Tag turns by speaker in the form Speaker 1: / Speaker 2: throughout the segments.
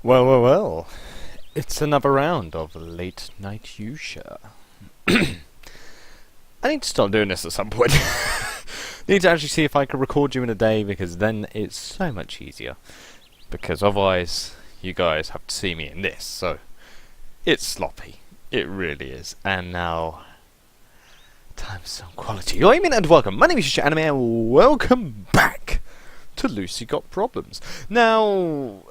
Speaker 1: Well. It's another round of Late Night Yuusha. I need to start doing this at some point. Need to actually see if I can record you in a day, because then it's so much easier. Because otherwise, you guys have to see me in this, so it's sloppy. It really is. And now, time for some quality. Yo, and welcome. My name is Yuusha Anime, and welcome back to Lucy Got Problems. Now,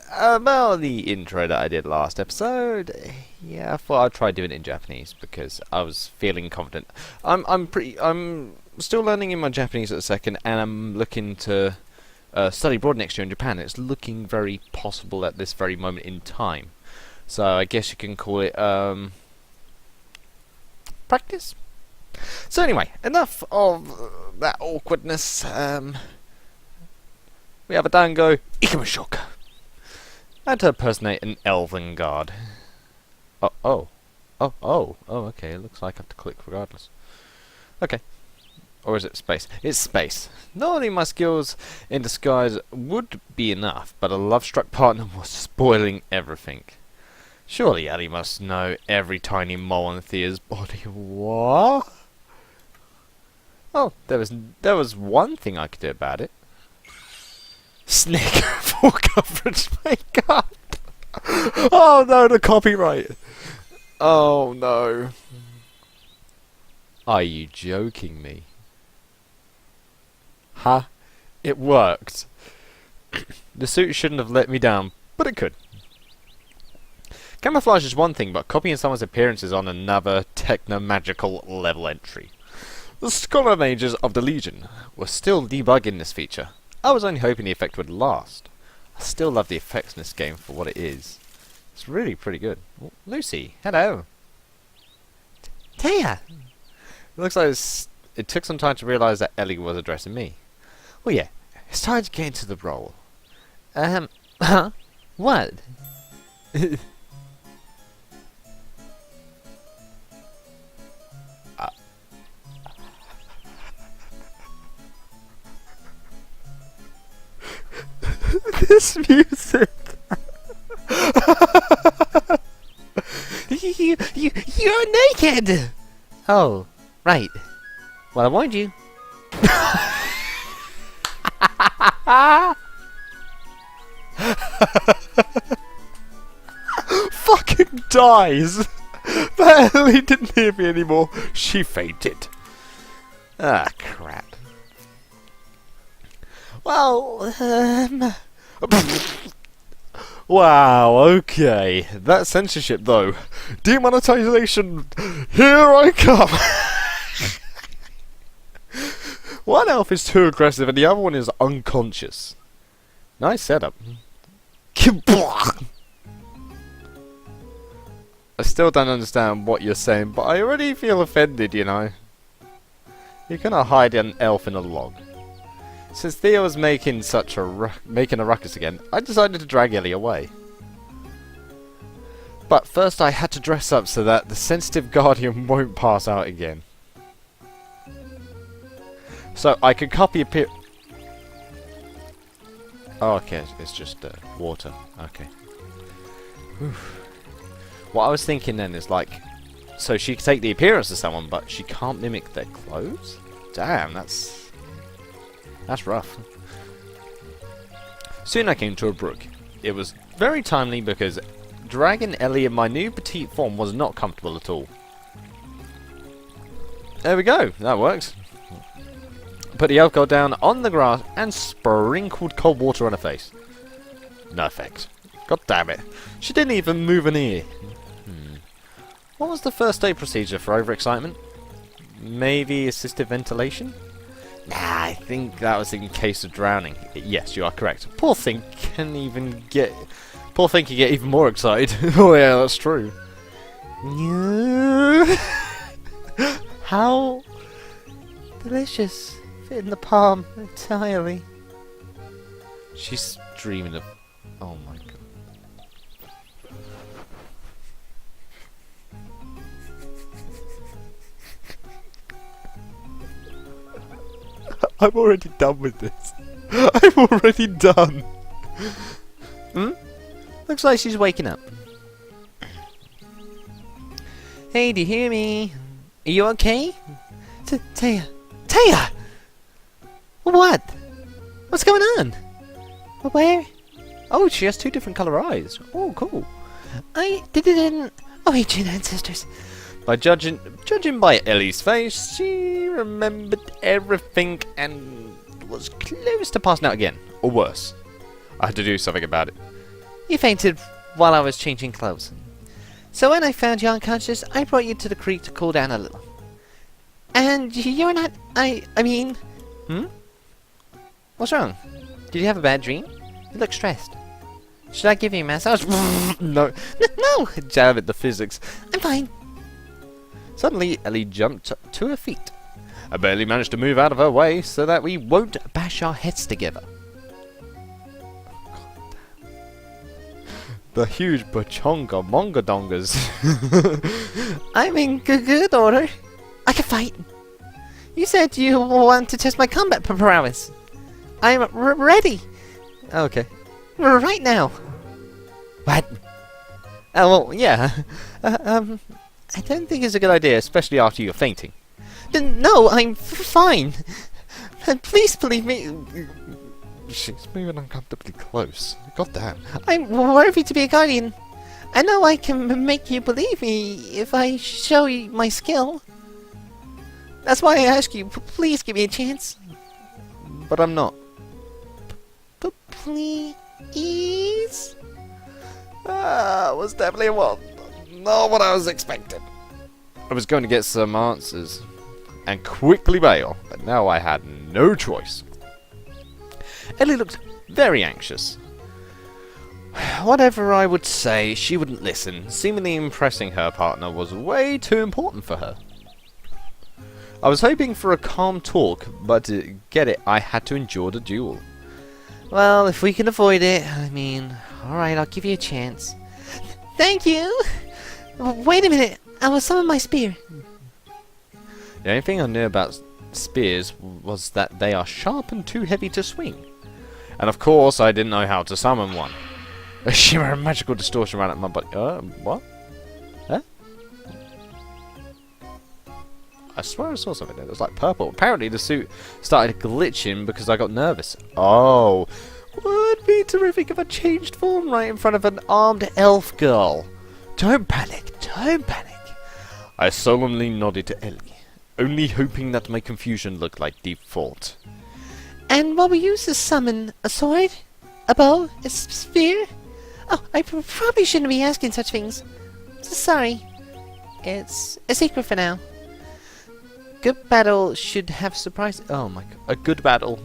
Speaker 1: about the intro that I did last episode, yeah, I thought I'd try doing it in Japanese because I was feeling confident. I'm still learning in my Japanese at the second, and I'm looking to study abroad next year in Japan. It's looking very possible at this very moment in time. So I guess you can call it practice. So anyway, enough of that awkwardness. We have a dango ikimashouka. I had to impersonate an elven guard. Oh, okay, it looks like I have to click regardless. Okay. Or is it space? It's space. Not only my skills in disguise would be enough, but a love-struck partner was spoiling everything. Surely Ellie must know every tiny mole on Thea's body. What? Oh, there was one thing I could do about it. Snick full coverage makeup. Oh no, the copyright. Oh no. Are you joking me? Huh? It worked. The suit shouldn't have let me down, but it could. Camouflage is one thing, but copying someone's appearance is on another techno-magical level entry. The Scholar Mages of the Legion were still debugging this feature. I was only hoping the effect would last. I still love the effects in this game for what it is. It's really pretty good. Oh, Lucy, hello. Taya! It looks like it took some time to realise that Ellie was addressing me. Well, yeah, it's time to get into the role. Huh? What? This music. You're naked. Oh, right. Well, I warned you. Fucking dies. But Ellie didn't hear me anymore. She fainted. Ah, crap. Well, wow, okay. That censorship, though. Demonetization, here I come! One elf is too aggressive and the other one is unconscious. Nice setup. I still don't understand what you're saying, but I already feel offended, you know. You cannot hide an elf in a log. Since Thea was making a ruckus again, I decided to drag Ellie away. But first I had to dress up so that the sensitive guardian won't pass out again. So I could copy a Oh, okay, it's just water. Okay. Whew. What I was thinking then is like, so she could take the appearance of someone, but she can't mimic their clothes? Damn, that's rough. Soon I came to a brook. It was very timely because dragging Ellie in my new petite form was not comfortable at all. There we go, that works. Put the elf girl down on the grass and sprinkled cold water on her face. No effect. God damn it. She didn't even move an ear. What was the first aid procedure for overexcitement? Maybe assisted ventilation? Nah, I think that was in case of drowning. Yes, you are correct. Poor thing can get even more excited. Oh yeah, that's true. How delicious. Fit in the palm entirely. She's dreaming of... Oh my god. I'm already done with this. I'm already done. Looks like she's waking up. Hey, do you hear me? Are you okay? Taya! Taya! What? What's going on? Where? Oh, she has 2 different colour eyes. Oh, cool. I didn't... Oh, ancient ancestors. By judging by Ellie's face, she remembered everything and was close to passing out again. Or worse. I had to do something about it. You fainted while I was changing clothes. So when I found you unconscious, I brought you to the creek to cool down a little. And you're not... I mean... What's wrong? Did you have a bad dream? You look stressed. Should I give you a massage? No. No! Damn it, the physics. I'm fine. Suddenly, Ellie jumped to her feet. I barely managed to move out of her way so that we won't bash our heads together. The huge bachonga monga dongas. I'm in good order. I can fight. You said you want to test my combat prowess. I'm ready. Okay. Right now. What? Oh, well, yeah. I don't think it's a good idea, especially after you're fainting. No, I'm fine. Please believe me. She's moving uncomfortably close. God damn. I'm worthy to be a guardian. I know I can make you believe me if I show you my skill. That's why I ask you, please give me a chance. But I'm not. Please? Was definitely not what I was expecting. I was going to get some answers and quickly bail, but now I had no choice. Ellie looked very anxious. Whatever I would say, she wouldn't listen. Seemingly impressing her partner was way too important for her. I was hoping for a calm talk, but to get it, I had to endure the duel. Well, if we can avoid it, I mean, alright, I'll give you a chance. Thank you! Wait a minute, I will summon my spear. The only thing I knew about spears was that they are sharp and too heavy to swing. And of course, I didn't know how to summon one. A shimmer of magical distortion ran up my body. What? Huh? I swear I saw something there. It was like purple. Apparently the suit started glitching because I got nervous. Oh. Would be terrific if I changed form right in front of an armed elf girl. Don't panic. Don't panic. I solemnly nodded to Ellie, only hoping that my confusion looked like default. And what we use to summon a sword? A bow? A spear? Oh, I probably shouldn't be asking such things. Sorry. It's a secret for now. Good battle should have surprise. Oh my god. A good battle.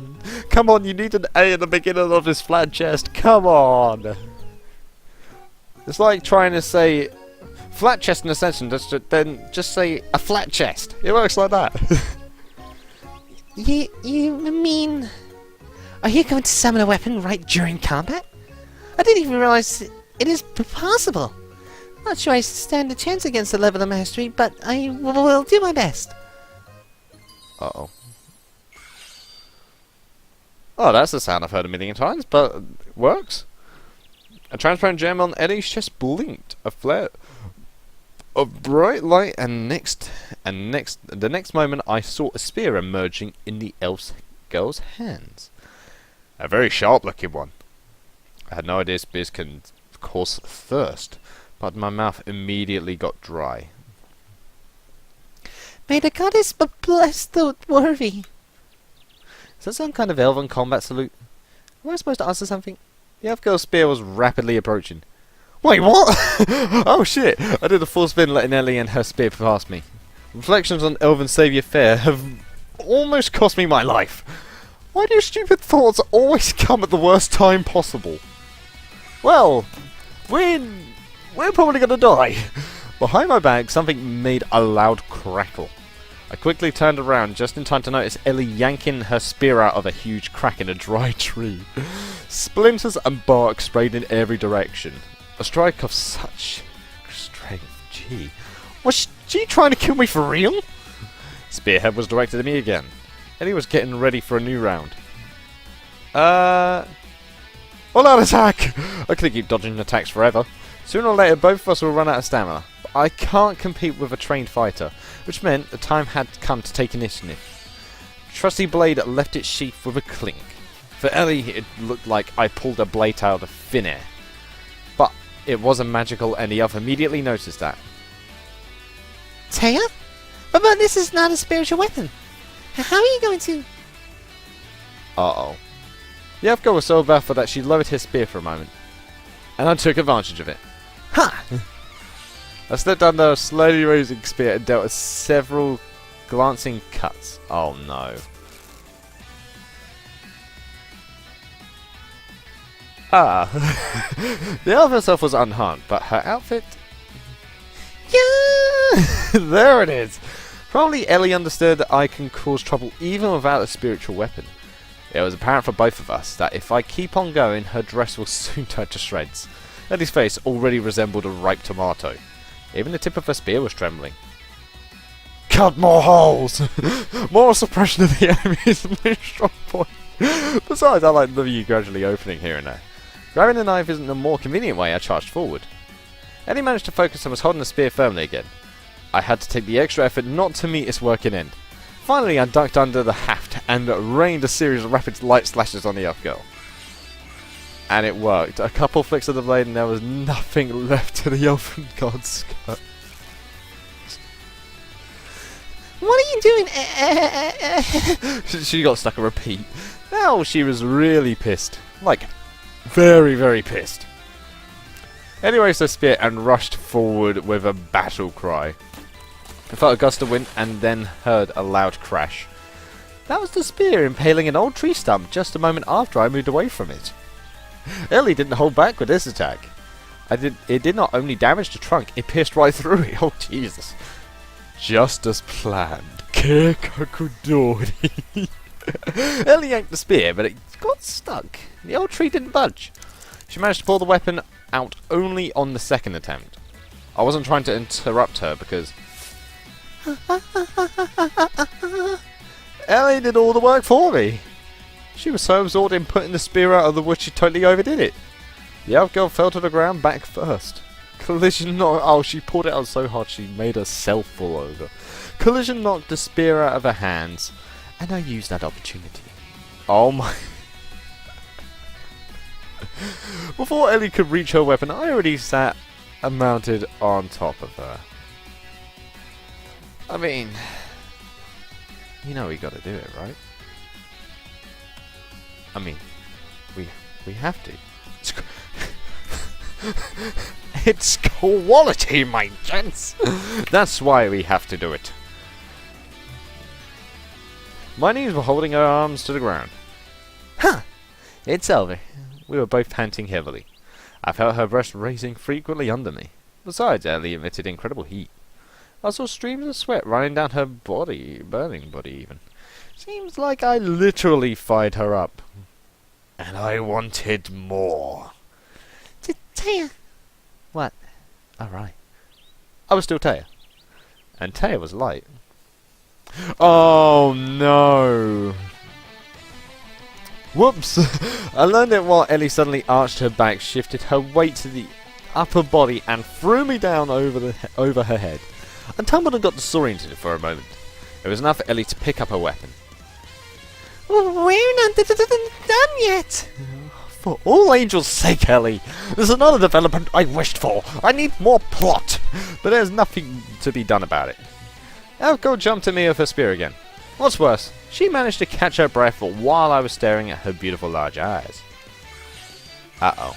Speaker 1: Come on, you need an A at the beginning of this flat chest. Come on. It's like trying to say flat chest in a sentence, then just say a flat chest. It works like that. You mean... Are you going to summon a weapon right during combat? I didn't even realize it is possible. Not sure I stand a chance against the level of mastery, but I will do my best. Uh-oh. Oh, that's a sound I've heard a million times, but it works. A transparent gem on Eddie's chest blinked. A flare of bright light, and the next moment I saw a spear emerging in the elf girl's hands. A very sharp-looking one. I had no idea spears can cause thirst, but my mouth immediately got dry. May the goddess bless the worthy. Is that some kind of elven combat salute? Am I supposed to answer something? The elf girl's spear was rapidly approaching. Wait, what? Oh shit! I did a full spin letting Ellie and her spear pass me. Reflections on Elven Saviour Fair have almost cost me my life. Why do stupid thoughts always come at the worst time possible? Well, we're probably gonna die. Behind my back, something made a loud crackle. I quickly turned around just in time to notice Ellie yanking her spear out of a huge crack in a dry tree. Splinters and bark sprayed in every direction. A strike of such strength. Gee. Was she trying to kill me for real? Spearhead was directed at me again. Ellie was getting ready for a new round. All out attack! I couldn't keep dodging attacks forever. Sooner or later, both of us will run out of stamina. But I can't compete with a trained fighter, which meant the time had come to take initiative. Trusty blade left its sheath with a clink. For Ellie, it looked like I pulled a blade out of thin air. But it wasn't magical, and the elf immediately noticed that.
Speaker 2: Taya? But this is not a spiritual weapon. How are you going to...
Speaker 1: Uh-oh. The elf girl was so baffled that she lowered her spear for a moment. And I took advantage of it.
Speaker 2: Ha!
Speaker 1: I slipped under a slowly rising spear and dealt several glancing cuts. Oh no. Ah. The elf herself was unharmed, but her outfit...
Speaker 2: Yeah!
Speaker 1: There it is! Probably Ellie understood that I can cause trouble even without a spiritual weapon. It was apparent for both of us that if I keep on going, her dress will soon turn to shreds. Ellie's face already resembled a ripe tomato. Even the tip of her spear was trembling. Cut more holes! More suppression of the enemy is my strong point. Besides, I like the view gradually opening here and there. Grabbing the knife isn't a more convenient way. I charged forward. Ellie managed to focus and was holding the spear firmly again. I had to take the extra effort not to meet its working end. Finally, I ducked under the haft and rained a series of rapid light slashes on the elf girl. And it worked. A couple flicks of the blade and there was nothing left to the elfin god's skirt.
Speaker 2: What are you doing?
Speaker 1: She got stuck a repeat. Now she was really pissed. Like, very, very pissed. Ellie raised her spear and rushed forward with a battle cry. I felt a gust of wind and then heard a loud crash. That was the spear impaling an old tree stump just a moment after I moved away from it. Ellie didn't hold back with this attack. It did not only damage the trunk, it pierced right through it. Oh Jesus. Just as planned. Kekakudori. Ellie yanked the spear, but it got stuck. The old tree didn't budge. She managed to pull the weapon out only on the second attempt. I wasn't trying to interrupt her because Ellie did all the work for me. She was so absorbed in putting the spear out of the wood she totally overdid it. The elf girl fell to the ground back first. Collision knocked... Oh, she pulled it out so hard she made herself fall over. Collision knocked the spear out of her hands, and I used that opportunity. Oh my... Before Ellie could reach her weapon, I already sat and mounted on top of her. I mean... You know we gotta do it, right? I mean... We have to. It's quality, my gents! That's why we have to do it. My knees were holding her arms to the ground. Huh! It's over. We were both panting heavily. I felt her breast raising frequently under me. Besides, Ellie emitted incredible heat. I saw streams of sweat running down her body, burning body even. Seems like I literally fired her up. And I wanted more.
Speaker 2: Taya.
Speaker 1: What? Alright. I was still Taya. And Taya was light. Oh no! Whoops! I learned it while Ellie suddenly arched her back, shifted her weight to the upper body and threw me down over her head. I tumbled and got disoriented for a moment. It was enough for Ellie to pick up her weapon.
Speaker 2: We're not done yet.
Speaker 1: For all angels' sake, Ellie! There's another development I wished for! I need more plot! But there's nothing to be done about it. Elko jumped at me with her spear again. What's worse, she managed to catch her breath while I was staring at her beautiful large eyes. Uh-oh.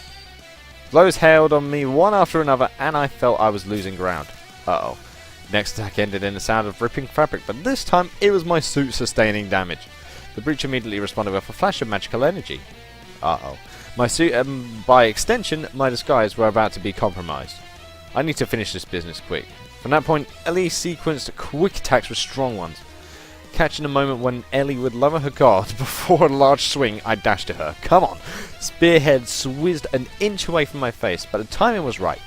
Speaker 1: Blows hailed on me one after another and I felt I was losing ground. Uh-oh. Next attack ended in the sound of ripping fabric, but this time it was my suit sustaining damage. The breach immediately responded with a flash of magical energy. Uh-oh. My suit and, by extension, my disguise were about to be compromised. I need to finish this business quick. From that point, Ellie sequenced quick attacks with strong ones. Catching a moment when Ellie would lower her guard before a large swing, I dashed at her. Come on! Spearhead swizzed an inch away from my face, but the timing was right.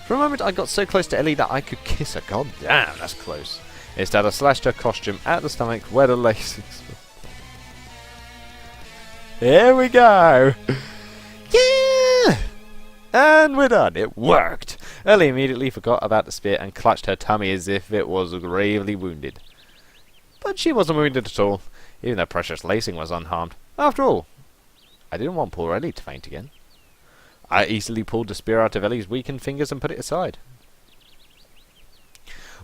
Speaker 1: For a moment, I got so close to Ellie that I could kiss her. God damn, that's close. Instead, I slashed her costume at the stomach where the laces were. Here we go!
Speaker 2: Yeah!
Speaker 1: And we're done. It worked. Ellie immediately forgot about the spear and clutched her tummy as if it was gravely wounded. But she wasn't wounded at all, even though precious lacing was unharmed. After all, I didn't want poor Ellie to faint again. I easily pulled the spear out of Ellie's weakened fingers and put it aside.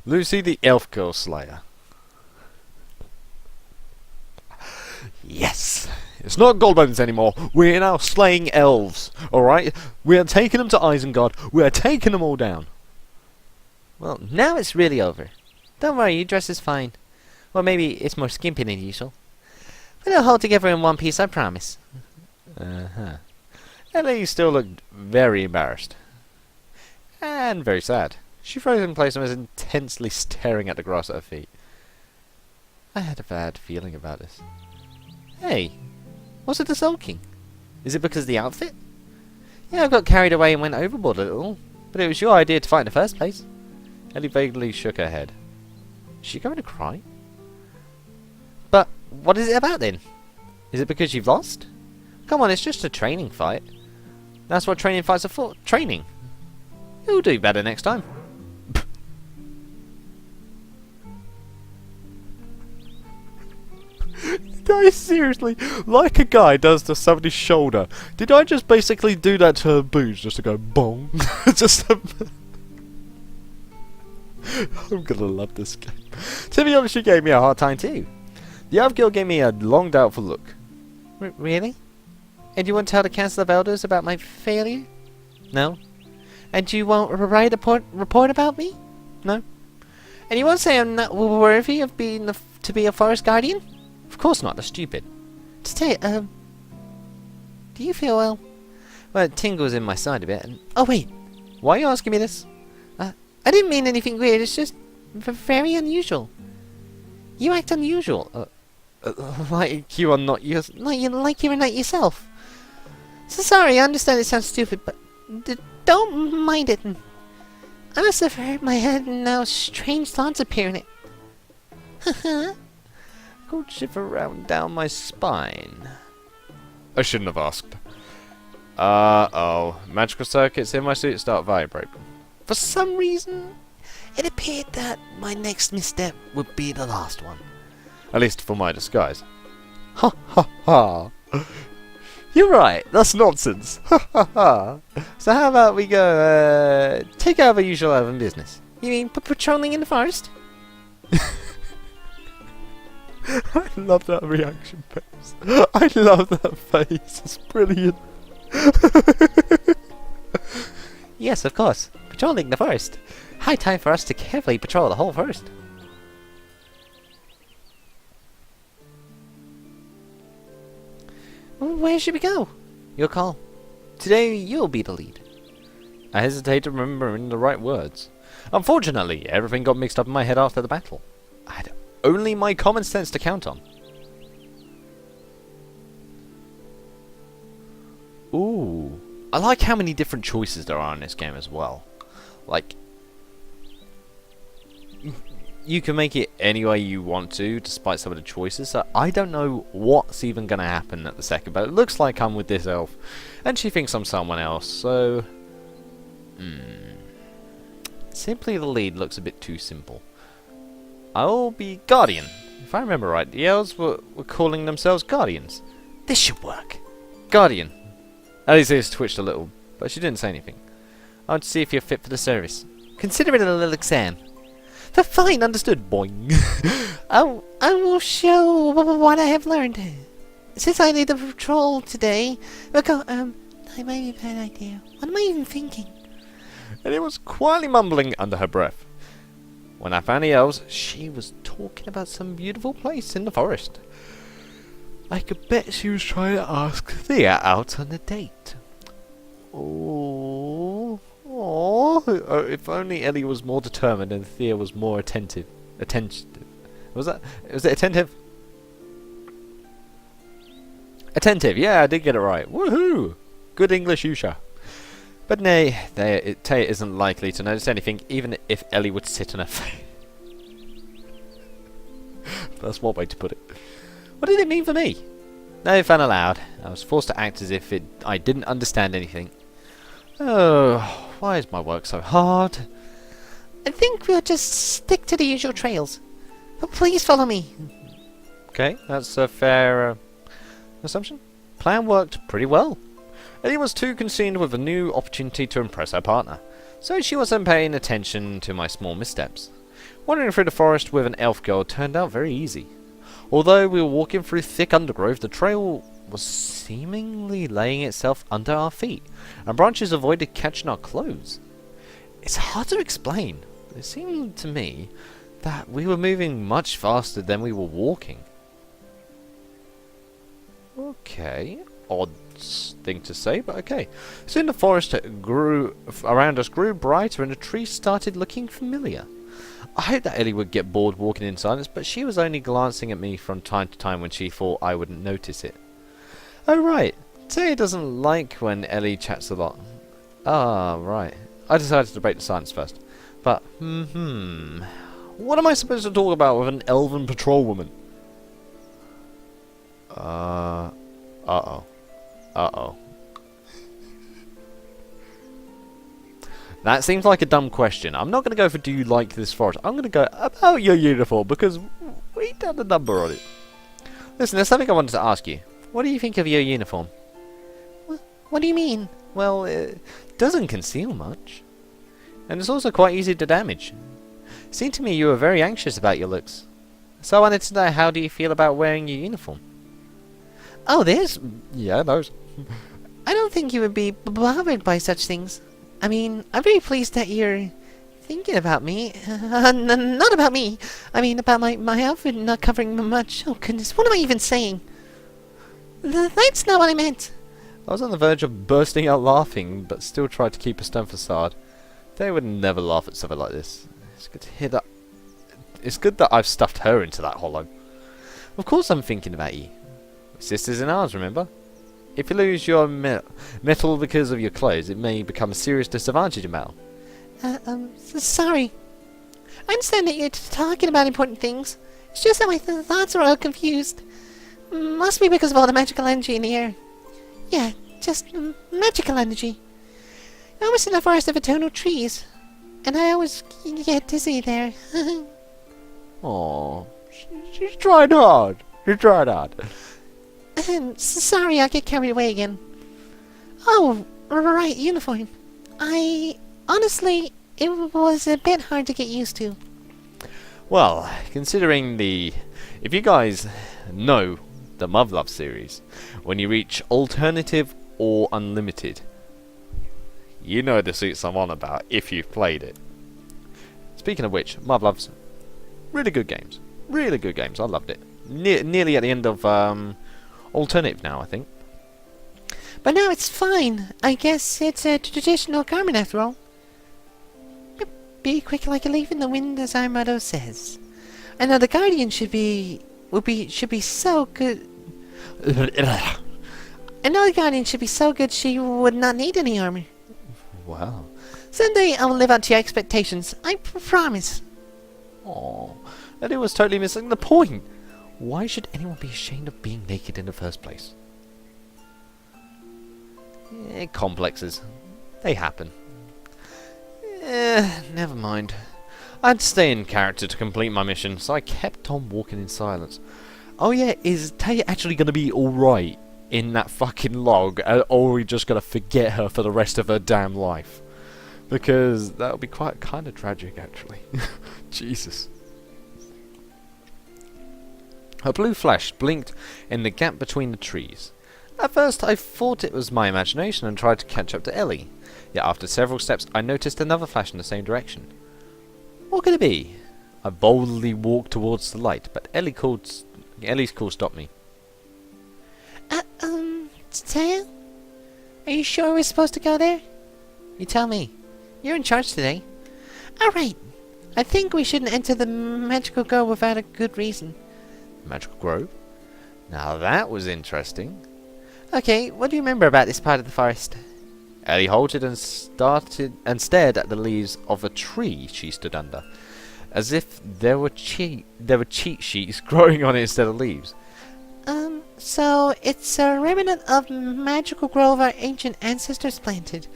Speaker 1: Lucy the Elf Girl Slayer. Yes! It's not goblins anymore. We're now slaying elves. Alright? We are taking them to Isengard. We are taking them all down.
Speaker 2: Well, now it's really over. Don't worry, your dress is fine. Well, maybe it's more skimpy than usual. But it'll hold together in one piece, I promise.
Speaker 1: Uh-huh. Ellie still looked very embarrassed. And very sad. She froze in place and was intensely staring at the grass at her feet. I had a bad feeling about this.
Speaker 2: Hey, what's with the sulking? Is it because of the outfit? Yeah, I got carried away and went overboard a little. But it was your idea to fight in the first place.
Speaker 1: Ellie vaguely shook her head. Is she going to cry?
Speaker 2: But what is it about then?
Speaker 1: Is it because you've lost?
Speaker 2: Come on, it's just a training fight. That's what training fights are for. Training. You'll do better next time.
Speaker 1: Did I seriously, like a guy does to somebody's shoulder, did I just basically do that to her boobs just to go bong? Just I'm gonna love this game. To be honest, she gave me a hard time too. The elf girl gave me a long doubtful look.
Speaker 2: Really? And you won't tell the Council of Elders about my failure? No. And you won't write a report about me? No. And you won't say I'm not worthy of being to be a forest guardian?
Speaker 1: Of course not, that's stupid.
Speaker 2: Just tell you, do you feel well? Well, it tingles in my side a bit. And oh wait,
Speaker 1: Why are you asking me this?
Speaker 2: I didn't mean anything weird. It's just very unusual. You act unusual.
Speaker 1: Like you are not yours.
Speaker 2: Like you're not yourself. So sorry, I understand it sounds stupid, but don't mind it. I must have hurt my head and now strange thoughts appear in it. Haha.
Speaker 1: Cold shiver round down my spine. I shouldn't have asked. Uh-oh. Magical circuits in my suit start vibrating.
Speaker 2: For some reason, it appeared that my next misstep would be the last one.
Speaker 1: At least for my disguise. Ha ha ha. You're right, that's nonsense. Ha ha ha.
Speaker 2: So how about we go, take over usual urban business? You mean patrolling in the forest?
Speaker 1: I love that reaction face. I love that face. It's brilliant.
Speaker 2: Yes, of course. Patrolling the forest. High time for us to carefully patrol the whole forest. Where should we go? Your call. Today you'll be the lead.
Speaker 1: I hesitate to remember the right words. Unfortunately, everything got mixed up in my head after the battle. I had only my common sense to count on. Ooh. I like how many different choices there are in this game as well. Like, you can make it any way you want to, despite some of the choices. So I don't know what's even going to happen at the second, but it looks like I'm with this elf, and she thinks I'm someone else, so... Simply the lead looks a bit too simple. I'll be Guardian. If I remember right, the elves were calling themselves Guardians. This should work. Guardian. Ellie's ears twitched a little, but she didn't say anything. I want to see if you're fit for the service.
Speaker 2: Consider it a little exam. Fine, understood.
Speaker 1: Boing.
Speaker 2: I will show what I have learned. Since I lead the patrol today, we'll go, I might have a bad idea. What am I even thinking?
Speaker 1: Ellie was quietly mumbling under her breath. When I found the elves, she was talking about some beautiful place in the forest. I could bet she was trying to ask Thea out on a date. Oh, if only Ellie was more determined and Thea was more attentive. Was it attentive? Attentive, yeah, I did get it right. Woohoo! Good English, Yuusha. But nay, Thea isn't likely to notice anything, even if Ellie would sit on her face. That's one way to put it. What did it mean for me? No fun allowed. I was forced to act as if I didn't understand anything. Oh, why is my work so hard?
Speaker 2: I think we'll just stick to the usual trails. But please follow me.
Speaker 1: Okay, that's a fair assumption. Plan worked pretty well. Ellie was too consumed with a new opportunity to impress her partner, so she wasn't paying attention to my small missteps. Wandering through the forest with an elf girl turned out very easy. Although we were walking through thick undergrowth, the trail was seemingly laying itself under our feet, and branches avoided catching our clothes. It's hard to explain, but it seemed to me that we were moving much faster than we were walking. Okay, odd thing to say, but okay. Soon the forest around us grew brighter and the trees started looking familiar. I hoped that Ellie would get bored walking in silence, but she was only glancing at me from time to time when she thought I wouldn't notice it. Oh right, Taya doesn't like when Ellie chats a lot. Ah, right. I decided to break the silence first. But, what am I supposed to talk about with an elven patrol woman? Uh-oh. That seems like a dumb question. I'm not going to go for do you like this forest. I'm going to go about your uniform because we done a number on it. Listen, there's something I wanted to ask you. What do you think of your uniform?
Speaker 2: What do you mean?
Speaker 1: Well, it doesn't conceal much. And it's also quite easy to damage. It seemed to me you were very anxious about your looks. So I wanted to know, how do you feel about wearing your uniform?
Speaker 2: Oh, this?
Speaker 1: Yeah, those.
Speaker 2: I don't think you would be bothered by such things. I mean, I'm very pleased that you're thinking about me. Not about me. I mean, about my outfit not covering much. Oh, goodness. What am I even saying? That's not what I meant.
Speaker 1: I was on the verge of bursting out laughing, but still tried to keep a stern facade. They would never laugh at something like this. It's good to hear that. It's good that I've stuffed her into that hollow. Of course I'm thinking about you. We're sisters in arms, remember? If you lose your metal because of your clothes, it may become a serious disadvantage in battle.
Speaker 2: Sorry. I understand that you're talking about important things. It's just that my thoughts are all confused. Must be because of all the magical energy in the air. Yeah, just magical energy. I'm almost in a forest of eternal trees. And I always get dizzy there.
Speaker 1: Aww. She's trying hard. She's trying hard.
Speaker 2: Sorry, I'll get carried away again. Oh, right, uniform. Honestly, it was a bit hard to get used to.
Speaker 1: Well, considering if you guys know the Love series, when you reach Alternative or Unlimited, you know the suits I'm on about if you've played it. Speaking of which, Love's really good games. Really good games. I loved it. Nearly at the end of Alternative now, I think.
Speaker 2: But now it's fine. I guess it's a traditional garment after all. Be quick like a leaf in the wind, as our motto says. I know the Guardian should be so good. I know the Guardian should be so good she would not need any armor.
Speaker 1: Wow.
Speaker 2: Someday I will live up to your expectations. I promise.
Speaker 1: Aww. And it was totally missing the point. Why should anyone be ashamed of being naked in the first place? Complexes. They happen. Never mind. I had to stay in character to complete my mission, so I kept on walking in silence. Oh yeah, is Taya actually going to be alright in that fucking log, or are we just going to forget her for the rest of her damn life? Because that would be quite kind of tragic, actually. Jesus. A blue flash blinked in the gap between the trees. At first I thought it was my imagination and tried to catch up to Ellie. Yet after several steps I noticed another flash in the same direction. What could it be? I boldly walked towards the light, but Ellie's call stopped me.
Speaker 2: Taya? Are you sure we're supposed to go there? You tell me. You're in charge today. Alright. I think we shouldn't enter the magical grove without a good reason.
Speaker 1: Magical grove? Now that was interesting.
Speaker 2: Okay, what do you remember about this part of the forest?
Speaker 1: Ellie halted and stared at the leaves of a tree she stood under, as if there were cheat sheets growing on it instead of leaves.
Speaker 2: So it's a remnant of magical grove our ancient ancestors planted.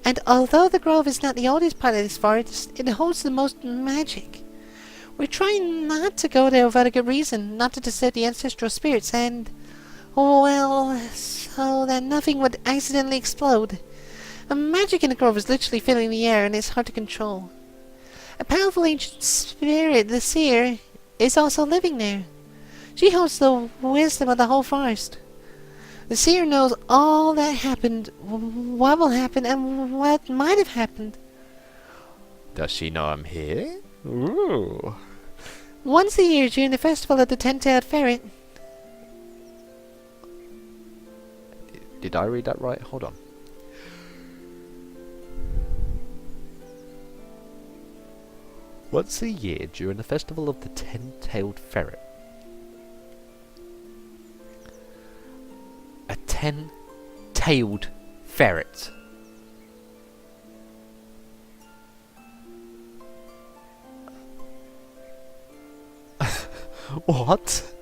Speaker 2: And although the grove is not the oldest part of this forest, it holds the most magic. We're trying not to go there without a good reason, not to disturb the ancestral spirits, and, well, so that nothing would accidentally explode. The magic in the grove is literally filling the air, and it's hard to control. A powerful ancient spirit, the seer, is also living there. She holds the wisdom of the whole forest. The seer knows all that happened, what will happen, and what might have happened.
Speaker 1: Does she know I'm here? Ooh.
Speaker 2: Once a year during the festival of the Ten-Tailed Ferret.
Speaker 1: Did I read that right? Hold on. Once a year during the festival of the Ten-Tailed Ferret. A ten-tailed ferret. What?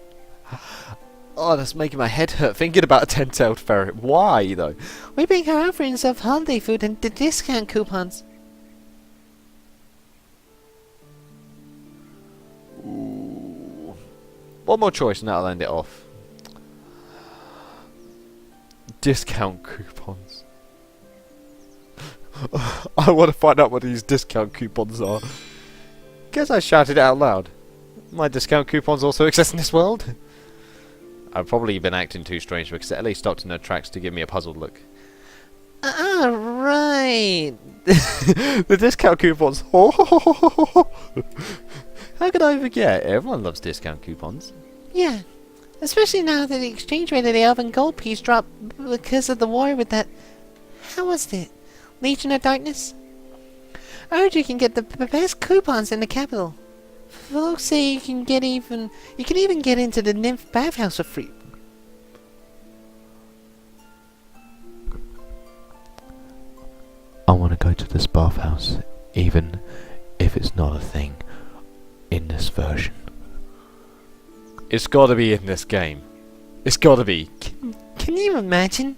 Speaker 1: Oh, that's making my head hurt thinking about a ten-tailed ferret. Why, though?
Speaker 2: We bring her offerings of holiday food and the discount coupons.
Speaker 1: Ooh. One more choice and that'll end it off. Discount coupons. I want to find out what these discount coupons are. Guess I shouted it out loud. My discount coupons also exist in this world? I've probably been acting too strange because Ellie stopped in her tracks to give me a puzzled look.
Speaker 2: Right.
Speaker 1: The discount coupons. How could I forget? Everyone loves discount coupons.
Speaker 2: Yeah. Especially now that the exchange rate of the elven gold piece dropped because of the war with that... How was it? Legion of Darkness? I heard you can get the best coupons in the capital. Folks say you can even get into the nymph bathhouse for free.
Speaker 1: I want to go to this bathhouse, even if it's not a thing in this version. It's got to be in this game. It's got to be.
Speaker 2: Can you imagine?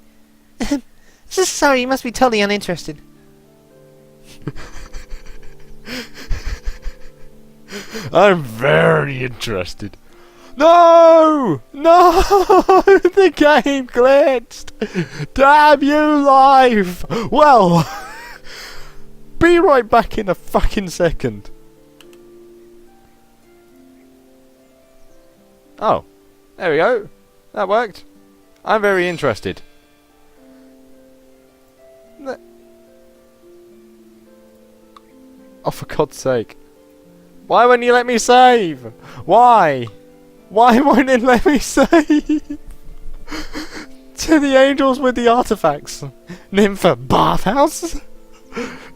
Speaker 2: Sorry, you must be totally uninterested.
Speaker 1: I'm very interested. No! No! The game glitched! Damn you, life! Well, be right back in a fucking second. Oh, there we go. That worked. I'm very interested. Oh, for God's sake. Why won't you let me save? Why? Why won't it let me save? To the angels with the artifacts. Nymph bathhouse?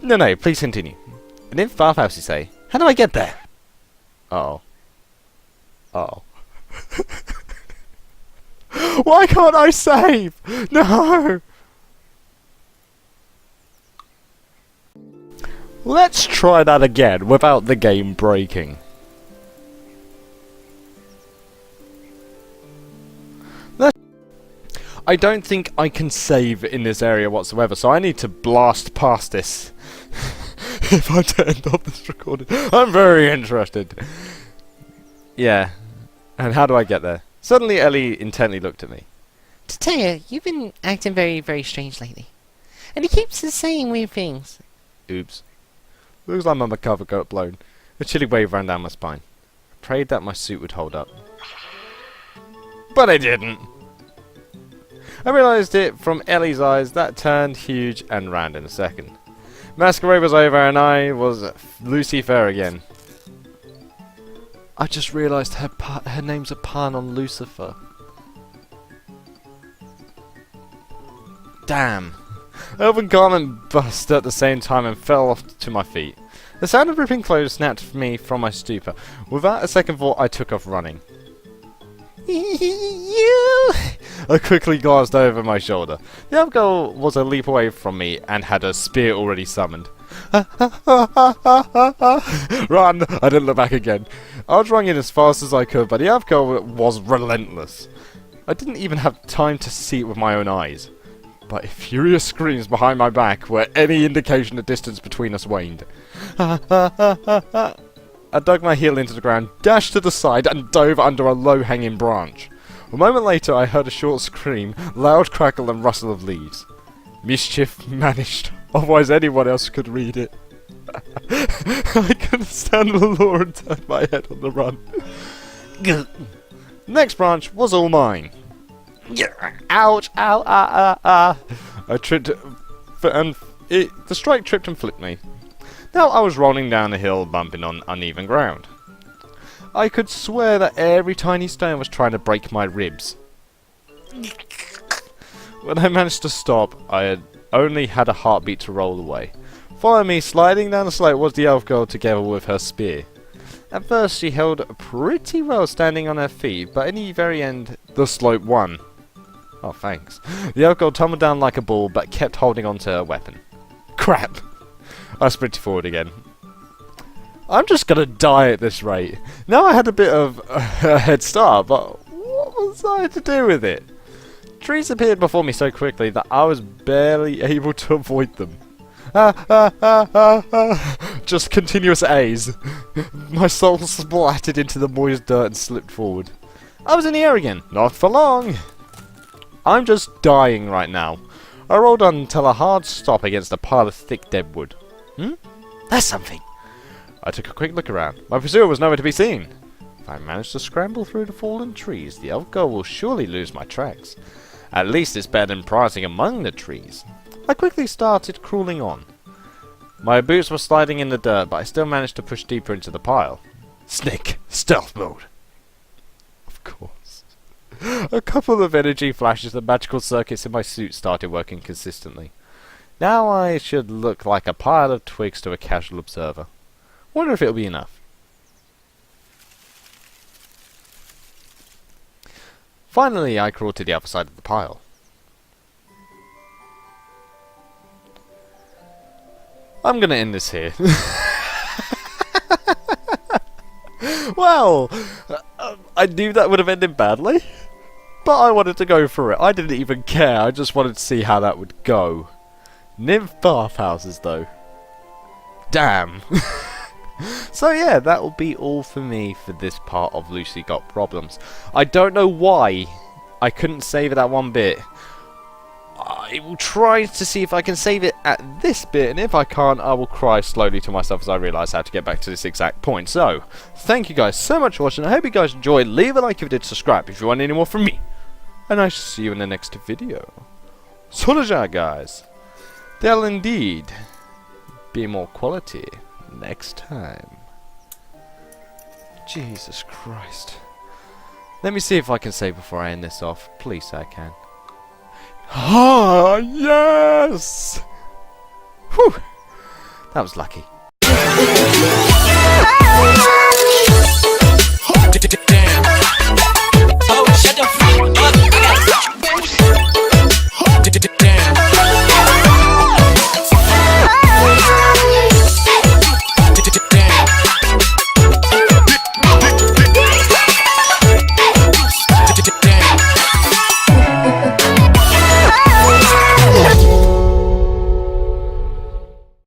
Speaker 1: No, please continue. Nymph bathhouse, you say? How do I get there? Uh-oh. Uh-oh. Why can't I save? No! Let's try that again without the game breaking. I don't think I can save in this area whatsoever, so I need to blast past this if I turned off this recording. I'm very interested. Yeah. And how do I get there? Suddenly Ellie intently looked at me.
Speaker 2: To tell you, you've been acting very, very strange lately. And he keeps saying weird things.
Speaker 1: Oops. Looks like my cover got blown. A chilly wave ran down my spine. I prayed that my suit would hold up. But it didn't! I realised it from Ellie's eyes that turned huge and ran in a second. Masquerade was over and I was Lucy Fair again. I just realised her name's a pun on Lucifer. Damn. Elven garment burst at the same time and fell off to my feet. The sound of ripping clothes snapped me from my stupor. Without a second thought, I took off running.
Speaker 2: You!
Speaker 1: I quickly glanced over my shoulder. The elf girl was a leap away from me and had a spear already summoned. Run! I didn't look back again. I was running as fast as I could, but the elf girl was relentless. I didn't even have time to see it with my own eyes. by furious screams behind my back where any indication of distance between us waned. I dug my heel into the ground, dashed to the side, and dove under a low-hanging branch. A moment later, I heard a short scream, loud crackle, and rustle of leaves. Mischief managed, otherwise anyone else could read it. I couldn't stand the law and turned my head on the run. Next branch was all mine. Ouch! Ow! I tripped, the strike tripped and flipped me. Now I was rolling down the hill, bumping on uneven ground. I could swear that every tiny stone was trying to break my ribs. When I managed to stop, I had only had a heartbeat to roll away. Following me, sliding down the slope, was the elf girl together with her spear. At first she held pretty well standing on her feet, but in the very end, the slope won. Oh, thanks. The elf girl tumbled down like a ball, but kept holding on to her weapon. Crap! I sprinted forward again. I'm just gonna die at this rate. Now I had a bit of a head start, but what was I to do with it? Trees appeared before me so quickly that I was barely able to avoid them. Just continuous A's. My soul splattered into the moist dirt and slipped forward. I was in the air again. Not for long. I'm just dying right now. I rolled on until a hard stop against a pile of thick dead wood. That's something. I took a quick look around. My pursuer was nowhere to be seen. If I manage to scramble through the fallen trees, the elf girl will surely lose my tracks. At least it's better than prancing among the trees. I quickly started crawling on. My boots were sliding in the dirt, but I still managed to push deeper into the pile. Snake, stealth mode. Of course. A couple of energy flashes and magical circuits in my suit started working consistently. Now I should look like a pile of twigs to a casual observer. Wonder if it'll be enough. Finally, I crawled to the other side of the pile. I'm gonna end this here. Well, I knew that would have ended badly, but I wanted to go for it. I didn't even care, I just wanted to see how that would go. Nymph bathhouses though. Damn. So yeah, that will be all for me for this part of Lucy Got Problems. I don't know why I couldn't save it at one bit. I will try to see if I can save it at this bit, and if I can't, I will cry slowly to myself as I realise how to get back to this exact point. So, thank you guys so much for watching. I hope you guys enjoyed. Leave a like if you did, subscribe if you want any more from me. And I shall see you in the next video. Soraja, guys. There'll indeed be more quality next time. Jesus Christ. Let me see if I can save before I end this off. Please say I can. Ah, yes! Whew! That was lucky.